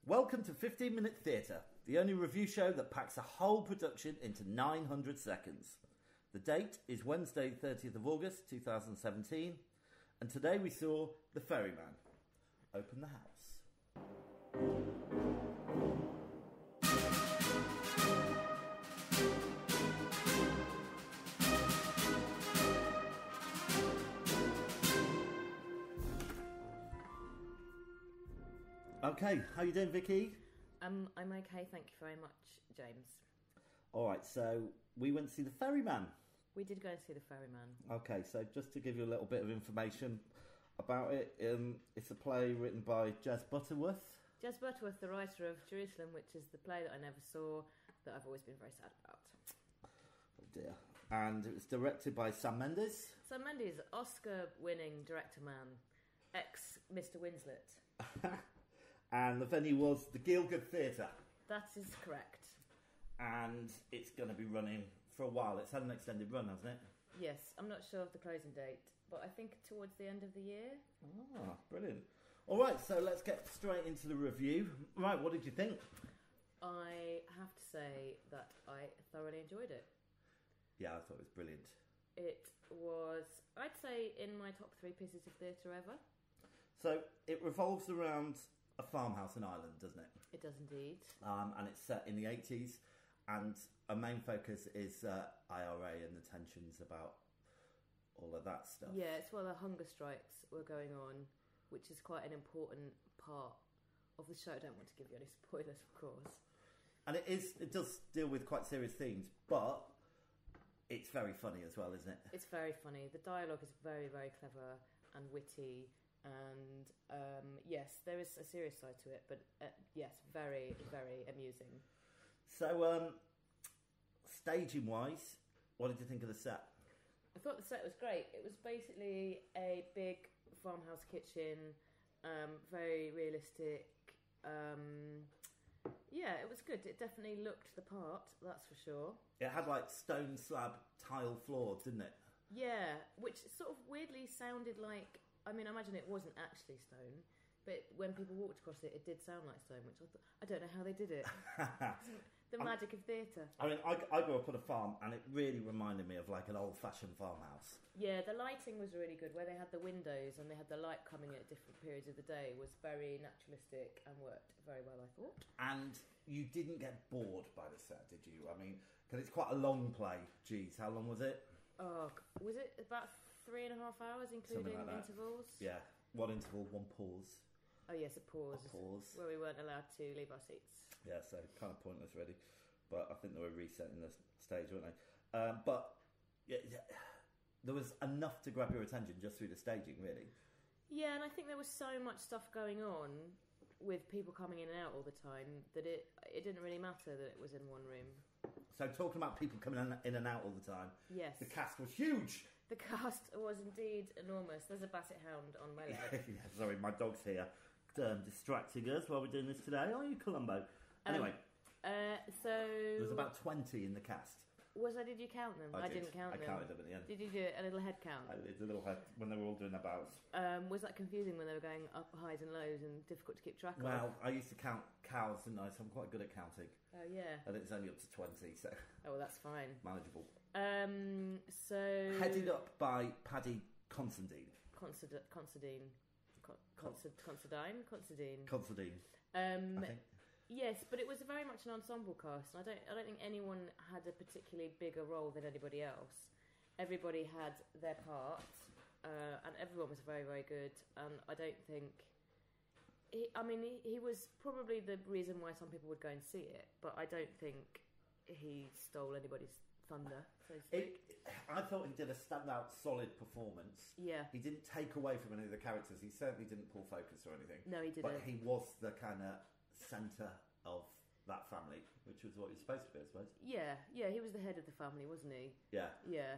Welcome to 15 Minute Theatre, the only review show that packs a whole production into 900 seconds. The date is Wednesday, 30th of August 2017, and today we saw The Ferryman. Open the house. Okay, how you doing, Vicky? I'm okay, thank you very much, James. Alright, so we went to see The Ferryman. We did go and see The Ferryman. Okay, so just to give you a little bit of information about it, it's a play written by Jez Butterworth. Jez Butterworth, the writer of Jerusalem, which is the play that I never saw, that I've always been very sad about. Oh dear. And it was directed by Sam Mendes. Sam Mendes, Oscar-winning director man, ex-Mr. Winslet. And the venue was the Gielgud Theatre. That is correct. And it's going to be running for a while. It's had an extended run, hasn't it? Yes, I'm not sure of the closing date, but I think towards the end of the year. Ah, brilliant. All right, so let's get straight into the review. Right, what did you think? I have to say that I thoroughly enjoyed it. Yeah, I thought it was brilliant. It was, I'd say, in my top 3 pieces of theatre ever. So it revolves around a farmhouse in Ireland, doesn't it? It does indeed. And it's set in the 80s, and a main focus is IRA and the tensions about all of that stuff. Yeah, it's while the hunger strikes were going on, which is quite an important part of the show. I don't want to give you any spoilers, of course. And it does deal with quite serious themes, but it's very funny as well, isn't it? It's very funny. The dialogue is very, very clever and witty. And yes, there is a serious side to it, but yes, very, very amusing. So, staging-wise, what did you think of the set? I thought the set was great. It was basically a big farmhouse kitchen, very realistic. Yeah, it was good. It definitely looked the part, that's for sure. It had like stone slab tile floors, didn't it? Yeah, which sort of weirdly sounded like... I mean, I imagine it wasn't actually stone, but when people walked across it, it did sound like stone, which I thought, I don't know how they did it. The magic of theatre. I mean, I grew up on a farm, and it really reminded me of like an old-fashioned farmhouse. Yeah, the lighting was really good, where they had the windows and they had the light coming at different periods of the day, was very naturalistic and worked very well, I thought. And you didn't get bored by the set, did you? I mean, because it's quite a long play. Jeez, how long was it? Oh, was it about 3.5 hours, including like intervals? Yeah, one interval, one pause. Oh yes, a pause. A pause. Where we weren't allowed to leave our seats. Yeah, so kind of pointless really. But I think they were resetting the stage, weren't they? But yeah, there was enough to grab your attention just through the staging, really. Yeah, and I think there was so much stuff going on with people coming in and out all the time that it didn't really matter that it was in one room. So talking about people coming in and out all the time, yes, the cast was huge. The cast was indeed enormous. There's a basset hound on my leg. Yeah, sorry, my dog's here, distracting us while we're doing this today. Are you, Columbo? Anyway, so there's about 20 in the cast. Did you count them? I didn't count them. I counted them at the end. Did you do a little head count? I did a little head when they were all doing their bows. Was that confusing when they were going up highs and lows and difficult to keep track of? Well, I used to count cows, didn't I? So I'm quite good at counting. Oh yeah. And it's only up to 20, so. Oh well, that's fine. Manageable. So headed up by Paddy Considine. Considine. I think. Yes, but it was very much an ensemble cast. I don't think anyone had a particularly bigger role than anybody else. Everybody had their part, and everyone was very, very good. And I don't think... He was probably the reason why some people would go and see it, but I don't think he stole anybody's thunder, so to speak. I thought he did a standout, solid performance. Yeah. He didn't take away from any of the characters. He certainly didn't pull focus or anything. No, he didn't. But he was the kind of centre of that family, which was what he was supposed to be, I suppose. Yeah, he was the head of the family, wasn't he? Yeah. Yeah.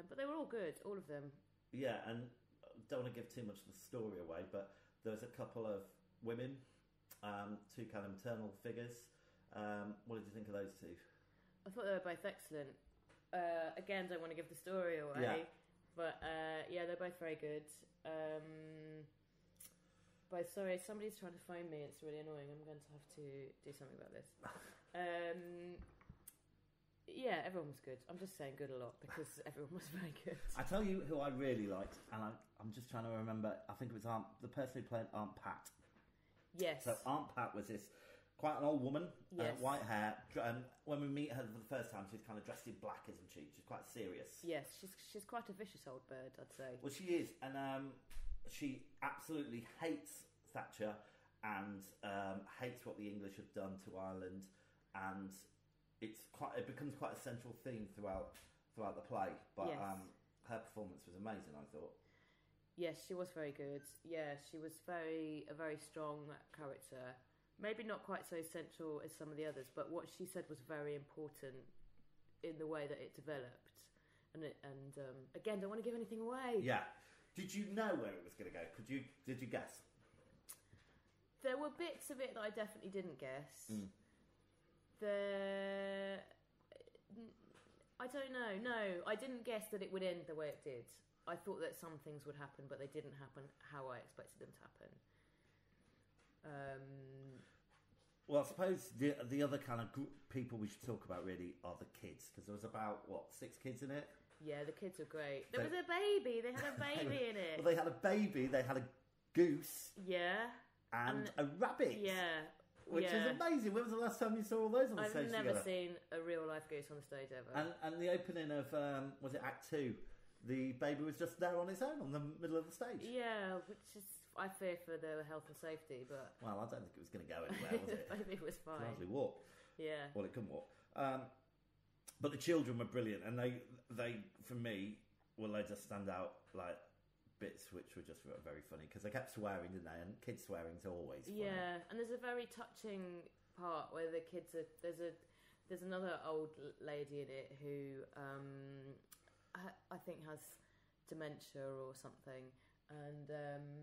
But they were all good, all of them. Yeah, and don't want to give too much of the story away, but there was a couple of women, 2 kind of maternal figures. What did you think of those two? I thought they were both excellent. Again, don't want to give the story away, but yeah, they're both very good. Both. Sorry, somebody's trying to phone me. It's really annoying. I'm going to have to do something about this. Yeah, everyone was good. I'm just saying good a lot because everyone was very good. I tell you who I really liked, and I'm just trying to remember. I think it was the person who played Aunt Pat. Yes. So Aunt Pat was this quite an old woman, yes. White hair. And when we meet her for the first time, she's kind of dressed in black, isn't she? She's quite serious. Yes, she's quite a vicious old bird, I'd say. Well, she is, and she absolutely hates Thatcher and hates what the English have done to Ireland, and it becomes quite a central theme throughout the play. But yes. Her performance was amazing, I thought. Yes, she was very good. Yeah, she was a very strong character. Maybe not quite so central as some of the others, but what she said was very important in the way that it developed. And again, don't want to give anything away. Yeah. Did you know where it was going to go? Did you guess? There were bits of it that I definitely didn't guess. I don't know. No, I didn't guess that it would end the way it did. I thought that some things would happen, but they didn't happen how I expected them to happen. Well, I suppose the other kind of people we should talk about really are the kids, because there was about, 6 kids in it? Yeah, the kids were great. There was a baby. They had a baby in it. Well, they had a baby. They had a goose. Yeah. And a rabbit. Yeah. Which is amazing. When was the last time you saw all those on the stage together? I've never seen a real life goose on the stage ever. And the opening of, was it Act 2? The baby was just there on its own on the middle of the stage. Yeah, which is, I fear for their health and safety, but... Well, I don't think it was going to go anywhere, was it? Maybe it was fine. It could hardly walk. Yeah. Well, it couldn't walk. But the children were brilliant, and they for me, they just stand out like bits which were just very funny, because they kept swearing, didn't they? And kids swearing's always funny. Yeah, and there's a very touching part where the kids are... There's another old lady in it who... I think has dementia or something, and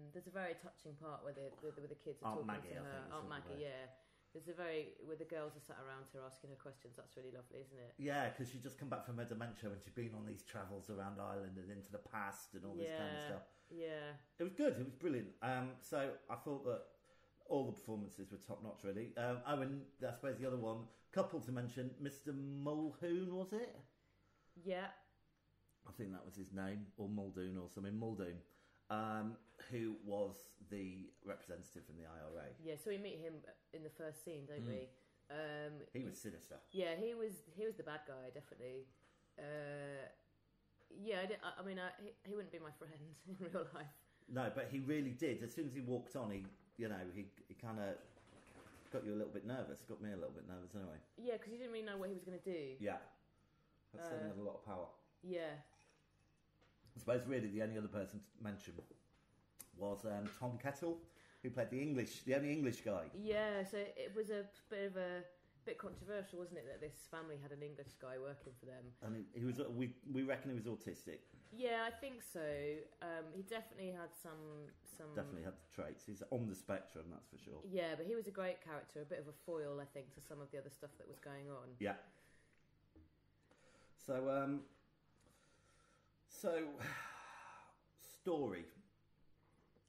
there's a very touching part where the kids are Aunt talking Maggie, to her. Aunt Maggie, right? Yeah. There's where the girls are sat around her asking her questions. That's really lovely, isn't it? Yeah, because she'd just come back from her dementia and she'd been on these travels around Ireland and into the past and all this kind of stuff. Yeah. It was good. It was brilliant. So I thought that all the performances were top notch, really. And I suppose the other couple to mention, Mr. Muldoon, was it? Yeah. I think that was his name, or Muldoon or something. Muldoon, who was the representative from the IRA. Yeah, so we meet him in the first scene, don't we? He was sinister. Yeah, he was the bad guy, definitely. Yeah, he wouldn't be my friend in real life. No, but he really did. As soon as he walked on, he kind of got you a little bit nervous. Got me a little bit nervous anyway. Yeah, because you didn't really know what he was going to do. Yeah, that certainly had a lot of power. Yeah. I suppose really the only other person to mention was Tom Kettle, who played the only English guy. Yeah, so it was a bit controversial, wasn't it, that this family had an English guy working for them? And he was. We reckon he was autistic. Yeah, I think so. He definitely had some. Definitely had the traits. He's on the spectrum, that's for sure. Yeah, but he was a great character, a bit of a foil, I think, to some of the other stuff that was going on. Yeah. So, story.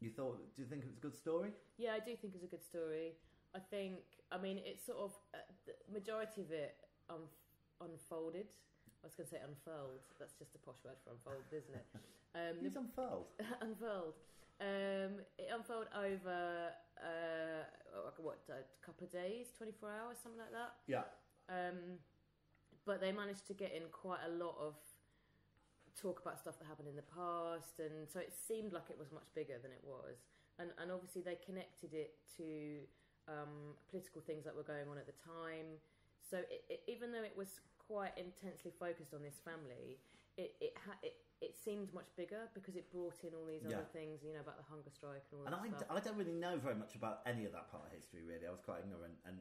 Do you think it was a good story? Yeah, I do think it's a good story. I think, it's sort of, the majority of it unfolded. I was going to say unfurled. That's just a posh word for unfold, isn't it? It's unfurled. Unfurled. It unfolded over, a couple of days, 24 hours, something like that. Yeah. But they managed to get in quite a lot of talk about stuff that happened in the past, and so it seemed like it was much bigger than it was, and obviously they connected it to political things that were going on at the time, so even though it was quite intensely focused on this family, it seemed much bigger because it brought in all these other things, about the hunger strike and all that stuff. I don't really know very much about any of that part of history, really. I was quite ignorant, and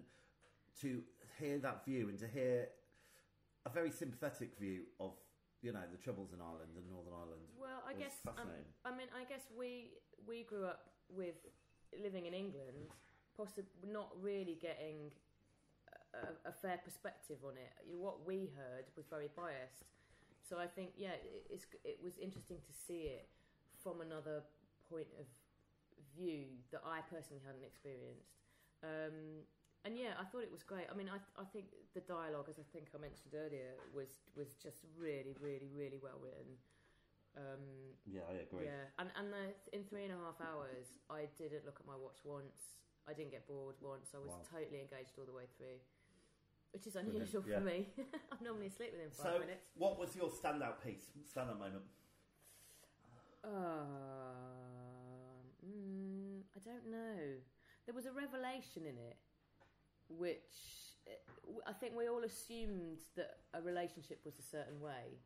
to hear that view and to hear a very sympathetic view of the troubles in Ireland and Northern Ireland. Well, I guess fascinating. I guess we grew up with living in England, possibly not really getting a fair perspective on it. What we heard was very biased. So I think, it was interesting to see it from another point of view that I personally hadn't experienced. And yeah, I thought it was great. I mean, I think the dialogue, as I think I mentioned earlier, was just really, really, really well written. Yeah, I agree. Yeah, and in 3.5 hours, I didn't look at my watch once. I didn't get bored once. I was totally engaged all the way through, which is unusual for me. I'm normally asleep within 5 minutes. So, what was your standout piece, standout moment? I don't know. There was a revelation in it, which I think we all assumed that a relationship was a certain way,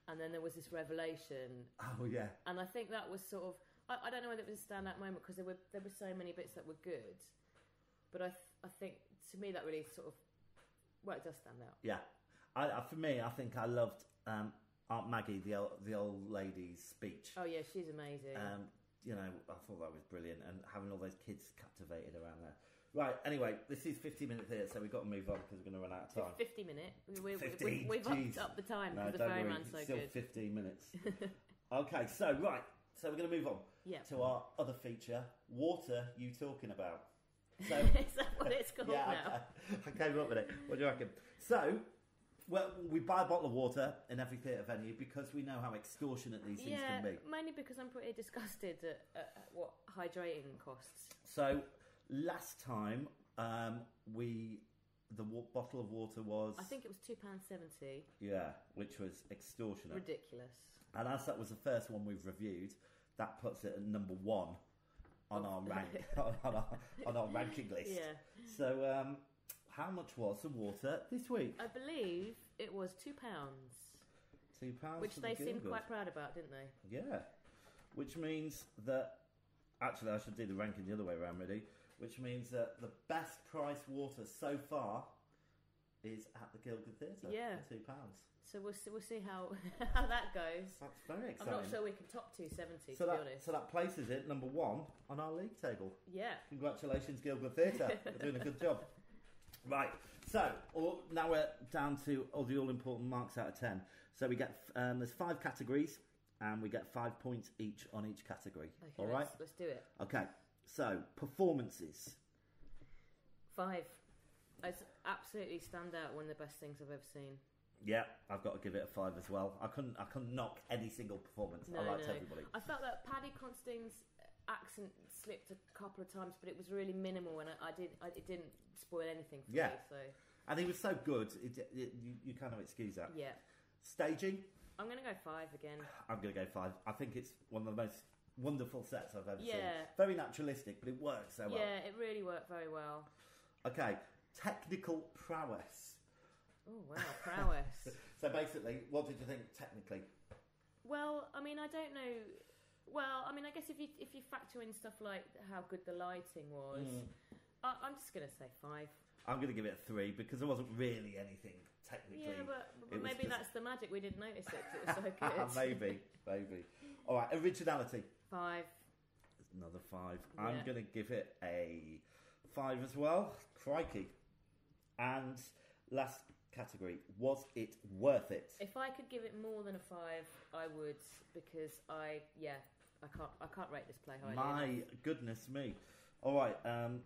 and then there was this revelation. Oh yeah. And I think that was sort of, I don't know whether it was a standout moment because there were so many bits that were good, but I think to me that really sort of, well, it does stand out. Yeah. For me, I think I loved Aunt Maggie, the old lady's speech. Oh yeah, she's amazing. You know, I thought that was brilliant, and having all those kids captivated around there. Right, anyway, this is 50-minute theatre, so we've got to move on because we're going to run out of time. 50 minute. We've Geez. upped up the time No, because the don't worry, Ferryman's so it's still good. 15 minutes. Okay, so we're going to move on to our other feature, Water You Talking About. So, is that what it's called now? I came up with it. What do you reckon? So, well, we buy a bottle of water in every theatre venue because we know how extortionate these things can be. Mainly because I'm pretty disgusted at what hydrating costs. So, last time, the bottle of water was... I think it was £2.70. Yeah, which was extortionate. Ridiculous. And as that was the first one we've reviewed, that puts it at number 1 on our rank on our ranking list. Yeah. So, how much was the water this week? I believe it was £2. £2, which they seemed quite proud about, didn't they? Yeah. Which means that, actually, I should do the ranking the other way around, really. Which means that the best priced water so far is at the Gielgud Theatre. Yeah. For £2. So we'll see how that goes. That's very exciting. I'm not sure we can top 270, to be honest. So that places it number 1 on our league table. Yeah. Congratulations, Gielgud Theatre. You're doing a good job. Right. So now we're down to all the all-important marks out of 10. So we get there's 5 categories, and we get 5 points each on each category. Okay, all right. Let's do it. Okay. So performances. 5. It's absolutely stand out. One of the best things I've ever seen. Yeah, I've got to give it a 5 as well. I couldn't knock any single performance. I liked everybody. I felt that Paddy Considine's accent slipped a couple of times, but it was really minimal, and it didn't spoil anything for me. So. And he was so good. You kind of excuse that. Yeah. Staging. I'm going to go 5 again. I'm going to go 5. I think it's one of the most wonderful sets I've ever seen. Very naturalistic, but it works so well. Yeah, it really worked very well. Okay, technical prowess. Oh wow, prowess. So basically, what did you think technically? Well, I mean, I don't know. Well, I mean, I guess if you factor in stuff like how good the lighting was, I'm just going to say 5. I'm going to give it a 3 because there wasn't really anything technically. Yeah, but maybe that's the magic. We didn't notice it because it was so good. Maybe. All right, originality. 5. Another 5. Yeah. I'm going to give it a 5 as well. Crikey. And last category, was it worth it? If I could give it more than a 5, I would, because I can't rate this play highly. My goodness me. All right,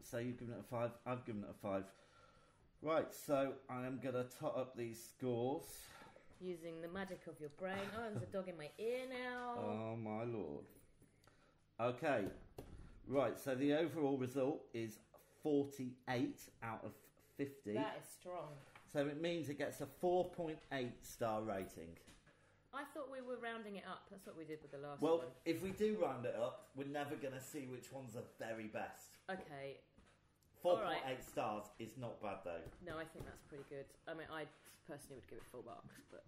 so you've given it a 5. I've given it a 5. Right, so I'm going to tot up these scores. Using the magic of your brain. Oh, there's a dog in my ear now. Oh, my Lord. Okay, right, so the overall result is 48 out of 50. That is strong. So it means it gets a 4.8 star rating. I thought we were rounding it up. That's what we did with the last one. Well, one. if we do round it up, we're never going to see which one's the very best. Okay. 4.8 stars is not bad, though. No, I think that's pretty good. I mean, I personally would give it full marks, but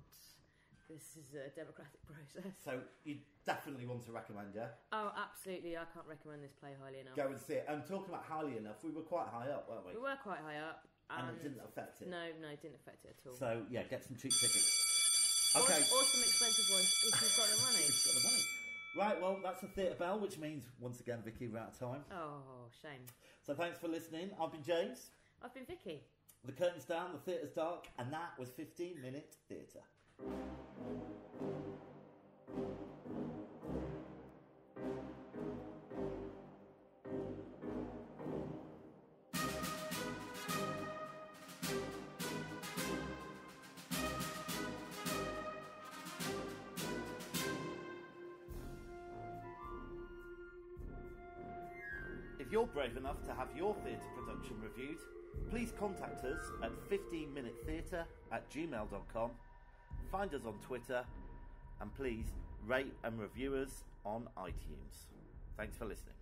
this is a democratic process. So you definitely want to recommend, yeah? Oh, absolutely. I can't recommend this play highly enough. Go and see it. And talking about highly enough, we were quite high up, weren't we? We were quite high up. And it didn't affect it? No, it didn't affect it at all. So, yeah, get some cheap tickets. Okay. Or some expensive ones if you've got the money. If you've got the money. Right, well, that's the theatre bell, which means, once again, Vicky, we're out of time. Oh, shame. So thanks for listening. I've been James. I've been Vicky. The curtain's down, the theatre's dark, and that was 15-minute theatre. If you're brave enough to have your theatre production reviewed, please contact us at 15minutetheatre@gmail.com, find us on Twitter, and please rate and review us on iTunes. Thanks for listening.